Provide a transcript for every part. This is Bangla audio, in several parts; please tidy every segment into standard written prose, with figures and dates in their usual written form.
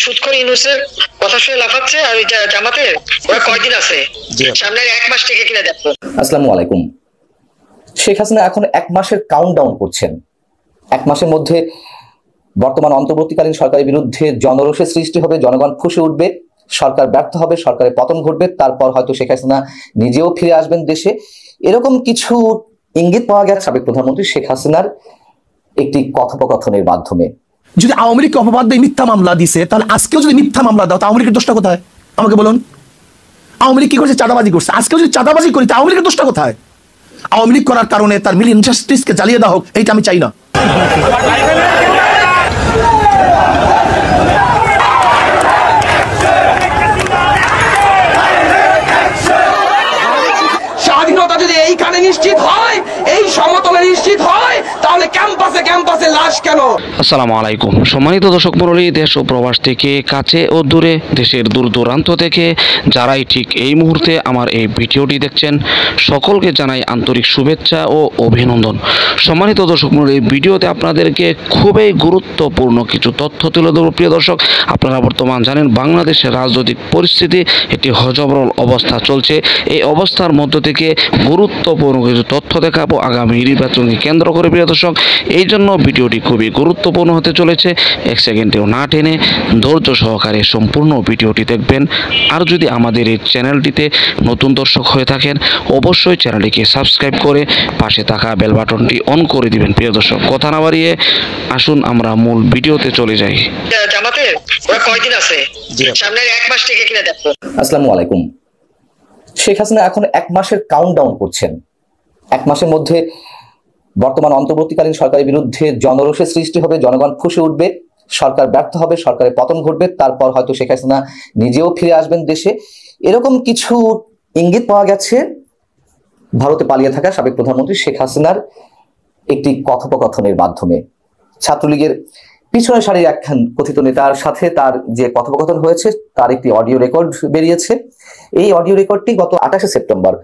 সুদখোর ইউনূসের কথা শুনে লাফাচ্ছে আর ওই জামাতে ওরা কয়দিন আছে সামনের 1 মাস থেকে কিনা দেখো। আসসালামু আলাইকুম। শেখ হাসিনা এখন 1 মাসের কাউন্টডাউন করছেন। 1 মাসের মধ্যে বর্তমান অন্তর্বর্তীকালীন সরকারের বিরুদ্ধে জনরোষের সৃষ্টি হবে, জনগণ ফুঁসে উঠবে, সরকার ব্যর্থ হবে, সরকারের পতন ঘটবে, তারপর হয়তো শেখ হাসিনা নিজেও ফিরে আসবেন দেশে। এরকম কিছু ইঙ্গিত পাওয়া গেছে সাবেক প্রধানমন্ত্রী শেখ হাসিনার একটি কথোপকথনের মাধ্যমে। যদি আওয়ামী লীগকে অপবাদ দিয়ে মিথ্যা মামলা দিছে, তাহলে আজকেও যদি মিথ্যা মামলা দাও, আওয়ামী লীগের দোষটা কোথায় আমাকে বলুন? আওয়ামী লীগ কি করছে? চাঁদাবাজি করছে। আজকেও যদি চাঁদাবাজি করি, আওয়ামী লীগের দোষটা কোথায়? আওয়ামী লীগ করার কারণে তার মিল ইন্ডাস্ট্রিজকে জ্বালিয়ে দেওয়া হোক, এইটা আমি চাই না। স্বাধীনতা যদি এইখানে নিশ্চিত হয়, এই সমতলে নিশ্চিত হয়, তাহলে ক্যাম্পাসে লাশ কেন? আসসালামু আলাইকুম। সম্মানিত দর্শক মণ্ডলী, দেশ ও প্রবাস থেকে, কাছে ও দূরে, দেশের দূর দূরান্ত থেকে যারাই ঠিক এই মুহূর্তে আমার এই ভিডিওটি দেখছেন, সকলকে জানাই আন্তরিক শুভেচ্ছা ও অভিনন্দন। সম্মানিত দর্শক মণ্ডলী, এই ভিডিওতে আপনাদেরকে খুবই গুরুত্বপূর্ণ কিছু তথ্য তুলে ধরব। প্রিয় দর্শক, আপনারা বর্তমান জানেন বাংলাদেশের রাজনৈতিক পরিস্থিতি একটি হযবরল অবস্থা চলছে। এই অবস্থার মধ্য থেকে গুরুত্বপূর্ণ কিছু তথ্য দেখাবো আগামী নির্বাচনকে কেন্দ্র করে। প্রিয় দর্শক, এই জন্য ভিডিওটি খুবই গুরুত্বপূর্ণ হতে চলেছে। 1 সেকেন্ডেও না টেনে ধৈর্য সহকারে সম্পূর্ণ ভিডিওটি দেখবেন। আর যদি আমাদের এই চ্যানেলটিতে নতুন দর্শক হয়ে থাকেন, অবশ্যই চ্যানেলটিকে সাবস্ক্রাইব করে পাশে থাকা বেল বাটনটি অন করে দিবেন। প্রিয় দর্শক, কথা না বাড়িয়ে আসুন আমরা মূল ভিডিওতে চলে যাই। জামাতে ওরা কয়দিন আছে সামনের 1 মাস থেকে কিনা দেখো। আসসালামু আলাইকুম। শেখ হাসিনা এখন 1 মাসের কাউন্টডাউন করছেন। 1 মাসের মধ্যে বর্তমান অন্তর্বর্তীকালীন সরকারের বিরুদ্ধে জনরোষের সৃষ্টি হবে, জনগণ ফুঁসে উঠবে, সরকার ব্যর্থ হবে, সরকারের পতন ঘটবে, তারপর হয়তো শেখ হাসিনা নিজেও ফিরে আসবেন দেশে। এরকম কিছু ইঙ্গিত পাওয়া গেছে ভারতে পালিয়ে থাকা সাবেক প্রধানমন্ত্রী শেখ হাসিনার একটি কথোপকথনের মাধ্যমে। ছাত্রলীগের পিছনে সারির একখান কথিত নেতার সাথে তার যে কথোপকথন হয়েছে তার একটি অডিও রেকর্ড বেরিয়েছে। এই অডিও রেকর্ডটি গত 28শে সেপ্টেম্বর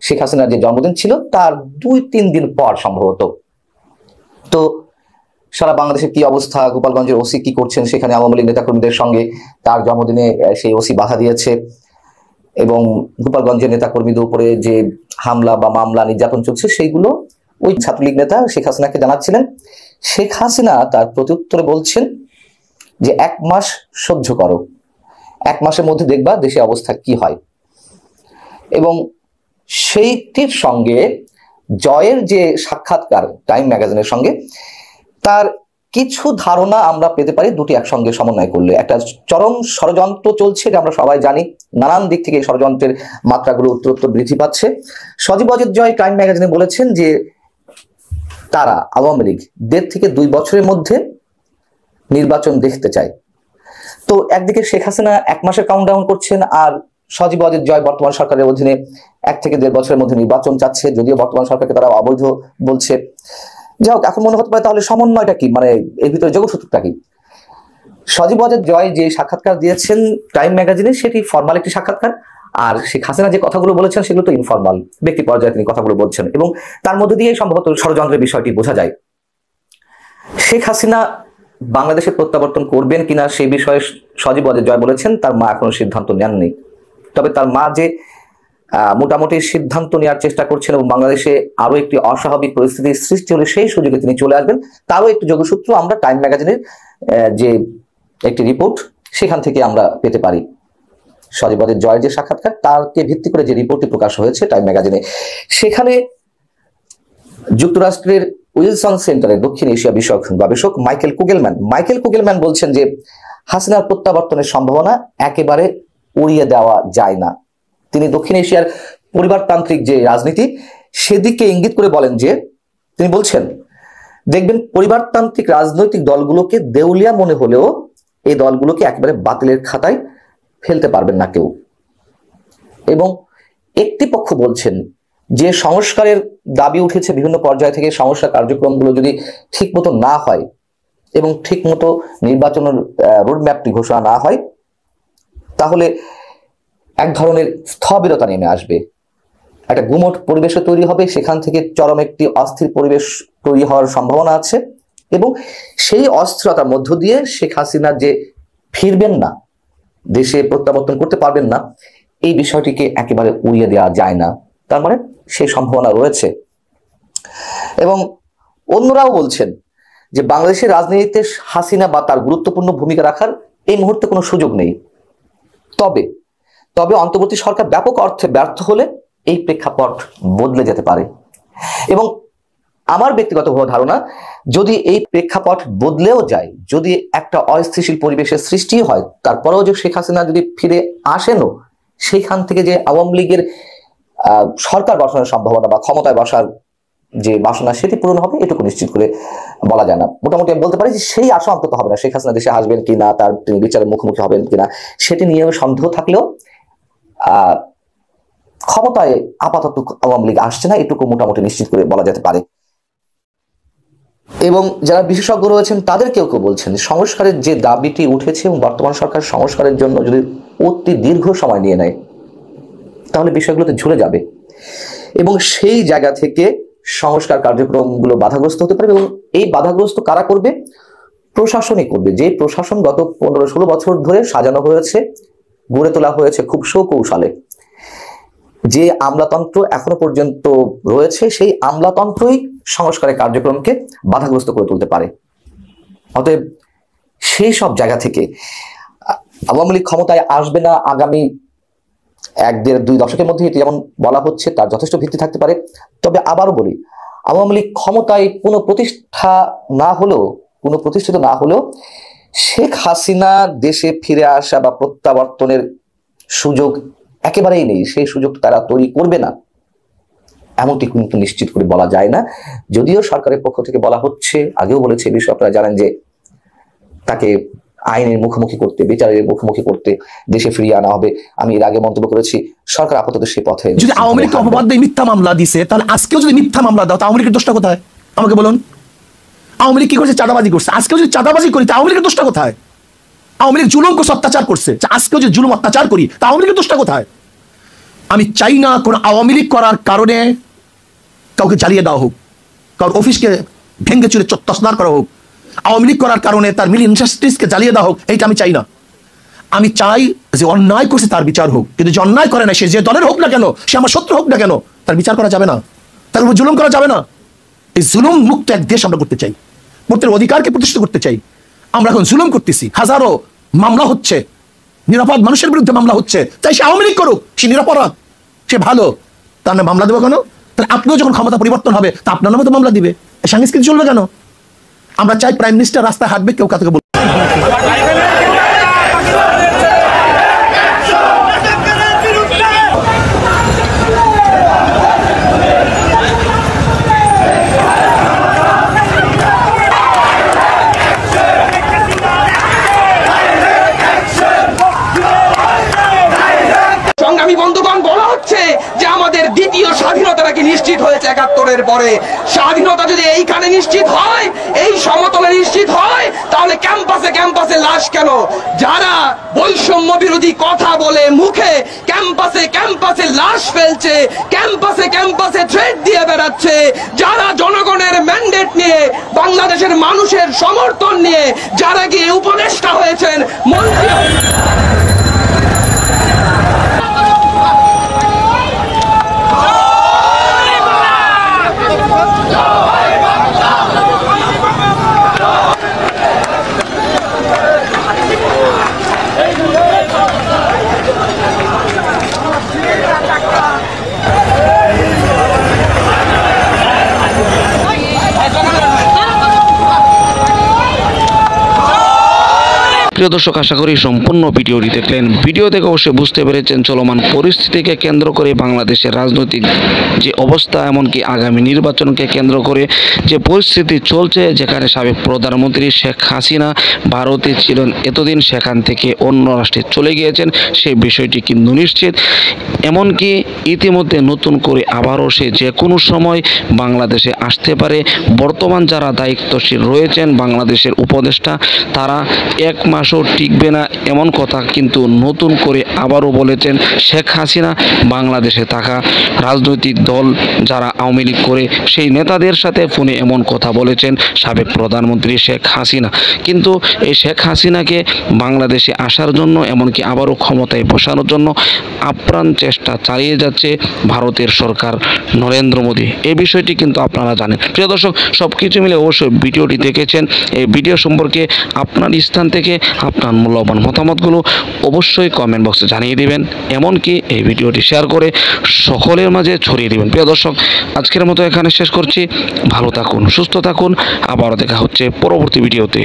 শেখ হাসিনার যে জন্মদিন ছিল তার 2-3 দিন পর সম্ভবত। তো সারা বাংলাদেশের কি অবস্থা, গোপালগঞ্জের ওসি কি করছেন, সেখানে আওয়ামী লীগ নেতাকর্মীদের সঙ্গে তার জন্মদিনে সেই ওসি বাধা দিয়েছে এবং গোপালগঞ্জের নেতাকর্মীদের উপরে যে হামলা বা মামলা নির্যাতন চলছে সেইগুলো ওই ছাত্রলীগ নেতা শেখ হাসিনাকে জানাচ্ছিলেন। শেখ হাসিনা তার প্রত্যুত্তরে বলছেন যে 1 মাস সহ্য করো, 1 মাসের মধ্যে দেখবা দেশে অবস্থা কি হয়। এবং সেইটির সঙ্গে জয়ের যে সাক্ষাৎকার টাইম ম্যাগাজিনের সঙ্গে, তার কিছু ধারণা আমরা পেতে পারি দুটি একসঙ্গে সমন্বয় করলে। একটা চরম ষড়যন্ত্র চলছে, এটা আমরা সবাই জানি। নানান দিক থেকে এই ষড়যন্ত্রের মাত্রাগুলো উত্তরোত্তর বৃদ্ধি পাচ্ছে। সজীব অজিত জয় টাইম ম্যাগাজিনে বলেছেন যে তারা আওয়ামী লীগ 1.5 থেকে 2 বছরের মধ্যে নির্বাচন দেখতে চায়। তো একদিকে শেখ হাসিনা 1 মাসের কাউন্টডাউন করছেন, আর সজীব অজিত জয় বর্তমান সরকারের অধীনে 1 থেকে 1.5 বছরের মধ্যে নির্বাচন চাচ্ছে, যদিও বর্তমান সরকারকে তারা অবৈধ বলছে। যাই হোক, এখন মনে হতে পারে তাহলে সমন্বয়টা কি, মানে এর ভিতরে যোগসূত্রটা কি? সজীব অজিত জয় যে সাক্ষাৎকার দিয়েছেন টাইম ম্যাগাজিনে সেটি ফর্মাল একটি সাক্ষাৎকার, আর শেখ হাসিনা যে কথাগুলো বলেছেন সেগুলো তো ইনফর্মাল, ব্যক্তি পর্যায়ে তিনি কথাগুলো বলছেন এবং তার মধ্যে দিয়ে সম্ভবত ষড়যন্ত্রের বিষয়টি বোঝা যায়। শেখ হাসিনা বাংলাদেশে প্রত্যাবর্তন করবেন কিনা সেই বিষয়ে সজীব অজিত জয় বলেছেন তার মা এখনো সিদ্ধান্ত নেননি। তবে তার মা যে মোটামুটি সিদ্ধান্ত নেওয়ার চেষ্টা করছেন এবং বাংলাদেশে আরো একটি অস্বাভাবিক পরিস্থিতির সৃষ্টি হলে সেই সুযোগে তিনি চলে আসবেন, তারও একটি যোগসূত্র আমরা টাইম ম্যাগাজিনের যে একটি রিপোর্ট সেখান থেকে আমরা পেতে পারি। সজীব অজিত জয়ের যে সাক্ষাৎকার তাকে ভিত্তি করে যে রিপোর্টটি প্রকাশ হয়েছে টাইম ম্যাগাজিনে, সেখানে যুক্তরাষ্ট্রের উইলসন সেন্টারের দক্ষিণ এশিয়া বিষয়ক গবেষক মাইকেল কুগেলম্যান বলছেন যে হাসিনার প্রত্যাবর্তনের সম্ভাবনা একেবারে উড়িয়ে দেওয়া যায় না। তিনি দক্ষিণ এশিয়ার পরিবারতান্ত্রিক যে রাজনীতি সেদিকে ইঙ্গিত করে বলেন যে, তিনি বলছেন দেখবেন পরিবারতান্ত্রিক রাজনৈতিক দলগুলোকে দেউলিয়া মনে হলেও এই দলগুলোকে একেবারে বাতিলের খাতায় ফেলতে পারবেন না কেউ। এবং একটি পক্ষ বলছেন যে সংস্কারের দাবি উঠেছে বিভিন্ন পর্যায় থেকে, সংস্কার কার্যক্রমগুলো যদি ঠিক মতো না হয় এবং ঠিক মতো নির্বাচনের রোডম্যাপটি ঘোষণা না হয়, তাহলে এক ধরনের স্থবিরতা নেমে আসবে, একটা গুমট পরিবেশে তৈরি হবে, সেখান থেকে চরম একটি অস্থির পরিবেশ তৈরি হওয়ার সম্ভাবনা আছে এবং সেই অস্থিরতার মধ্য দিয়ে শেখ হাসিনার যে ফিরবেন না, দেশে প্রত্যাবর্তন করতে পারবেন না, এই বিষয়টিকে একেবারে উড়িয়ে দেওয়া যায় না। তার মানে সেই সম্ভাবনা রয়েছে। এবং অন্যরাও বলছেন যে বাংলাদেশের রাজনীতিতে হাসিনা বা তার গুরুত্বপূর্ণ ভূমিকা রাখার এই মুহূর্তে কোনো সুযোগ নেই। তবে অন্তর্বর্তী সরকার ব্যাপক অর্থে ব্যর্থ হলে এই প্রেক্ষাপট বদলে যেতে পারে। এবং আমার ব্যক্তিগত ধারণা, যদি এই প্রেক্ষাপট বদলেও যায়, যদি একটা অস্থিতিশীল পরিবেশের সৃষ্টি হয়, তারপরেও যে শেখ হাসিনা যদি ফিরে আসেনও, সেইখান থেকে যে আওয়ামী লীগের সরকার গঠনের সম্ভাবনা বা ক্ষমতায় বসার যে বাসনা সেটি পূরণ হবে, এটুকু নিশ্চিত করে বলা যায় না। মোটামুটি আমি বলতে পারি যে সেই আশা অন্তত হবে না। শেখ হাসিনা দেশে আসবেন কিনা, তিনি বিচারের মুখোমুখি হবেন কিনা, সেটি নিয়েও সন্দেহ থাকলেও ক্ষমতায় আপাতত আওয়ামী লীগ আসছে না, এটুকু মোটামুটি নিশ্চিত করে বলা যেতে পারে। এবং যারা বিশেষজ্ঞ রয়েছেন তাদের কেউ বলছেন সংস্কারের যে দাবিটি উঠেছে এবং বর্তমান সরকার সংস্কারের জন্য যদি অতি দীর্ঘ সময় নিয়ে নেয়, তাহলে বিষয়গুলোতে ঝুলে যাবে এবং সেই জায়গা থেকে সংস্কার কার্যক্রমগুলো বাধাগ্রস্ত হতে পারে। এবং এই বাধাগ্রস্ত কারা করবে? প্রশাসনই করবে। যে প্রশাসন গত 15-16 বছর ধরে সাজানো হয়েছে, গড়ে তোলা হয়েছে খুব সুকৌশলে, যে আমলাতন্ত্র এখনো পর্যন্ত রয়েছে, সেই আমলাতন্ত্রই সংস্কারের কার্যক্রমকে বাধাগ্রস্ত করে তুলতে পারে। অতএব সেই সব জায়গা থেকে আওয়ামী লীগ ক্ষমতায় আসবে না আগামী 1-1.5-2 দশকের মধ্যে, এটি যেমন বলা হচ্ছে তার যথেষ্ট ভিত্তি থাকতে পারে। তবে আবারও বলি, আওয়ামী লীগ ক্ষমতায় পুনঃপ্রতিষ্ঠিত না হলেও শেখ হাসিনা দেশে ফিরে আসা বা প্রত্যাবর্তনের সুযোগ একেবারেই নেই। সেই সুযোগ তারা তৈরি করবে না, এমনটি কিন্তু নিশ্চিত করে বলা যায় না। যদিও সরকারের পক্ষ থেকে বলা হচ্ছে, আগেও বলেছে, এই বিষয়ে আপনারা জানেন যে তাকে আইনের মুখোমুখি করতে, বিচারের মুখোমুখি করতে দেশে ফিরিয়ে আনা হবে। আমি এর আগে মন্তব্য করেছি, সরকার আপাতত সেই পথে। যদি আওয়ামী লীগকে অপবাদ দিয়ে মিথ্যা মামলা দিছে, তাহলে আজকেও যদি মিথ্যা মামলা দাও, তা আওয়ামী লীগের দোষটা কোথায় আমাকে বলুন? আওয়ামী লীগ কি করছে? চাঁদাবাজি করছে। আজকেও যদি চাঁদাবাজি করি, তা আওয়ামী লীগের দোষটা কোথায়? আওয়ামী লীগ জুলুম করছে, অত্যাচার করছে, আজকেও যদি জুলুম অত্যাচার করি, তা আওয়ামী লীগের দোষটা কোথায়? আমি চাই না কোন আওয়ামী লীগ করার কারণে কাউকে জ্বালিয়ে দেওয়া হোক, কারোর অফিসকে ভেঙে চুরে তছনছ করা হোক, আওয়ামী লীগ করার কারণে তার মিল ইন্ডাস্ট্রিজকে জ্বালিয়ে দেওয়া হোক। এইটা আমি চাই না। আমি চাই যে অন্যায় করছে তার বিচার হোক, কিন্তু যে অন্যায় করে না, সে যে দলের হোক না কেন, সে আমার শত্রু হোক না কেন, তার বিচার করা যাবে না, তার উপর জুলুম করা যাবে না। এই জুলুম মুক্ত এক দেশ আমরা করতে চাই, প্রত্যেক অধিকারকে প্রতিষ্ঠিত করতে চাই। আমরা এখন জুলুম করতেছি, হাজারো মামলা হচ্ছে, নিরাপদ মানুষের বিরুদ্ধে মামলা হচ্ছে। তাই সে আওয়ামী লীগ করুক, সে নিরাপরাধ, সে ভালো, তার নামে মামলা দেবো কেন? তাহলে আপনিও যখন ক্ষমতা পরিবর্তন হবে, তা আপনার নামে তো মামলা দিবে। এই সংস্কৃতি চলবে কেন? আমরা চাই প্রাইম মিনিস্টার রাস্তায় হাঁটবে, কেউ কাউকে বলবে। সংগ্রামী বন্ধুগণ, বলা হচ্ছে যে আমাদের দ্বিতীয় স্বাধীনতা নাকি নিশ্চিত হয়েছে 71-এর পরে। স্বাধীনতা যদি এইখানে নিশ্চিত হয়, এই সমতলে নিশ্চিত হয়, তাহলে ক্যাম্পাসে ক্যাম্পাসে লাশ কেন? যারা বৈষম্য বিরোধী কথা বলে মুখে ক্যাম্পাসে ক্যাম্পাসে লাশ ফেলছে, ক্যাম্পাসে ক্যাম্পাসে থ্রেট দিয়ে বেড়াচ্ছে, যারা জনগণের ম্যান্ডেট নিয়ে, বাংলাদেশের মানুষের সমর্থন নিয়ে যারা গিয়ে উপদেষ্টা হয়েছেন, মন্ত্রী প্রিয় দর্শক, আশা করি সম্পূর্ণ ভিডিওটি দেখলেন। ভিডিও থেকে অবশ্যই বুঝতে পেরেছেন চলমান পরিস্থিতিকে কেন্দ্র করে বাংলাদেশের রাজনৈতিক যে অবস্থা, এমনকি আগামী নির্বাচনকে কেন্দ্র করে যে পরিস্থিতি চলছে, যেখানে সাবেক প্রধানমন্ত্রী শেখ হাসিনা ভারতে ছিলেন এতদিন, সেখান থেকে অন্য রাষ্ট্রে চলে গিয়েছেন, সেই বিষয়টি কিন্তু নিশ্চিত। এমনকি ইতিমধ্যে নতুন করে আবারও সে যে কোনো সময় বাংলাদেশে আসতে পারে। বর্তমান যারা দায়িত্বশীল রয়েছেন, বাংলাদেশের উপদেষ্টা, তারা 1 মাসও টিকবে না এমন কথা কিন্তু নতুন করে আবারও বলেছেন শেখ হাসিনা। বাংলাদেশে থাকা রাজনৈতিক দল যারা আওয়ামী লীগ করে সেই নেতাদের সাথে ফোনে এমন কথা বলেছেন সাবেক প্রধানমন্ত্রী শেখ হাসিনা। কিন্তু এই শেখ হাসিনাকে বাংলাদেশে আসার জন্য এমনকি আবারও ক্ষমতায় বসানোর জন্য আপ্রাণ চেষ্টা চালিয়ে যাচ্ছে ভারতের সরকার নরেন্দ্র মোদী। এই বিষয়টি কিন্তু আপনারা জানেন। প্রিয় দর্শক, সব কিছু মিলে অবশ্যই ভিডিওটি দেখেছেন। এই ভিডিও সম্পর্কে আপনার স্থান থেকে আপনার মূল্যবান মতামতগুলো অবশ্যই কমেন্ট বক্সে জানিয়ে দিবেন, এমনকি এই ভিডিওটি শেয়ার করে সকলের মাঝে ছড়িয়ে দিবেন। প্রিয় দর্শক, আজকের মতো এখানে শেষ করছি। ভালো থাকুন, সুস্থ থাকুন, আবারও দেখা হচ্ছে পরবর্তী ভিডিওতে।